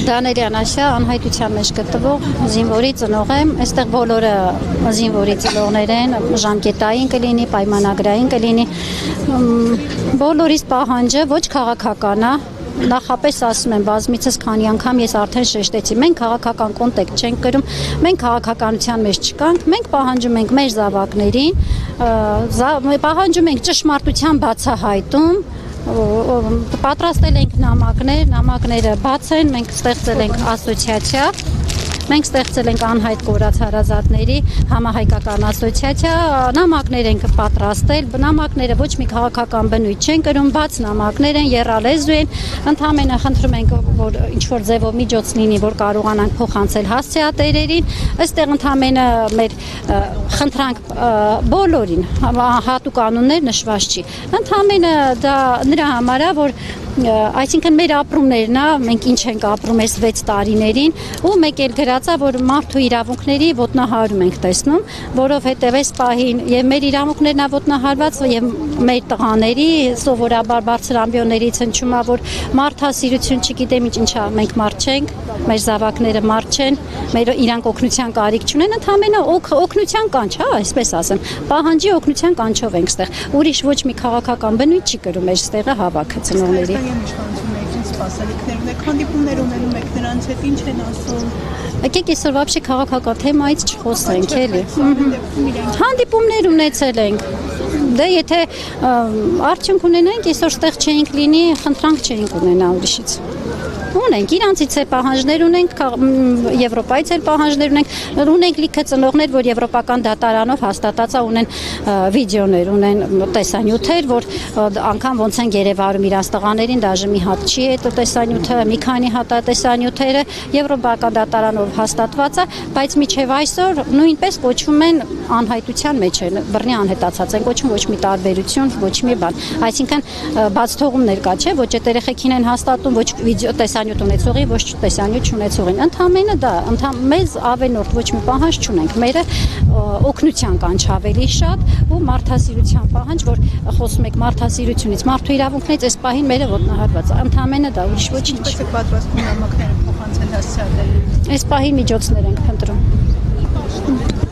Դաներյան Աշա, անհայտության մեջ գտնվող զինվորի ծնող եմ, այստեղ բոլորը զինվորի ծնողներ են, ժամկետային կլինի, պայմանագրային կլինի, բոլորիս պահանջը ոչ քաղաքական է, նախապես ասում եմ, բազմիցս քանի անգամ ես արդեն շեշտեցի, մենք քաղաքական կոնտեքստ չենք կրում, մենք քաղաքականության մեջ չկանք, մենք պահանջում ենք մեր զավակներին, պահանջում ենք ճշմարտության բացահայտում, պատրաստել ենք նամակները բաց են, մենք ստեղծել ենք ասոցիացիա, մենք ստեղծել ենք անհայտ կորած հարազատների համահայկական ասոցիացիա, նամակներ ենք պատրաստել, նամակները ոչ մի քաղաքական բնույթ չեն կրում, բաց նամակներ են, եռալեզու են, ընդհանրապես խնդրում ենք, որ ինչ-որ ձևով միջոց լինի, որ կարողանանք փոխանցել հասցեատերերին, այստեղ ընդհանրապես մեր խնդրանք բոլորին, հատուկ անուններ նշված չի, ընդհանրապես դա նրա համար է, որ այսինքն մեր ապրումներն է, մենք ինչ ենք ապրում այս 6 տարիներին ու մեկ էլ գրածա, որ մարդու իրավունքների ոտնահարում ենք տեսնում, որովհետև այս պահին եւ մեր իրավունքներն է ոտնահարված եւ մեր տղաների սովորաբար բարձր ամբիոններից հնչում է, որ մարդասիրություն չգիտեմ ինչա, մենք մարդ չենք, մեր զավակները մարդ չեն, մեր իրանք օգնության կարիք չունեն, ընդհանրապես օգնության կանչ, հա, այսպես ասեմ, պահանջի օգնության կանչով ենք ստեղ, ուրիշ ոչ մի քաղաքական բնույթ չի կրում մեր ստեղը հավաքը ծնողների։ Սպասելիքներ ունեք, հանդիպումներ ունենում եք նրանց հետ, ինչ են ասում։ Եկեք այսօր вообще քաղաքական թեմայից չխոսենք, էլի։ Հանդիպումներ ունեցել ենք։ Դե եթե արդյունք ունենանք, այսօր ստեղ չէինք լինի, խնդրանք չէինք ունենա ուրիշից։ Ունենք, իրանցից էլ պահանջներ ունենք, Եվրոպայից էլ պահանջներ ունենք լիքը ծնողներ, որ եվրոպական դատարանով հաստատած ունեն վիդեոներ, ունեն տեսանյութեր, որ անգամ ոնց են գերեվարում իրանց տղաներին, դաժե մի հատ չի այդ տեսանյութը, մի քանի հատ տեսանյութերը եվրոպական դատարանով հաստատված է, բայց մինչև այսօր նույնպես կոչվում են անհայտության մեջ են, բռնի անհետացած են, կոչվում ոչ մի տարբերություն, ոչ մի բան, այսինքն բաց թողումներ կա, չէ, ոչ այդ երեխեքին են հաստատում, ոչ վիդեո տեսանյութ ունեցողի, ոչ տեսանյութ չունեցողին, ընդհանրապես դա, մեզ ավելորդ ոչ մի պահանջ չունենք, մերը օգնության կանչ ավելի շատ ու մարդասիրության պահանջ, որ խոսում եք մարդասիրությունից, մարդու իրավունքներից այս պահին մերը ոտնահարված, ընդհանրապես դա ուրիշ ոչինչ։ Ինչպես եք պատրաստվում նամակները փոխանցել հասցեատերերին։ Այս պահին միջոցներ ենք փնտրում։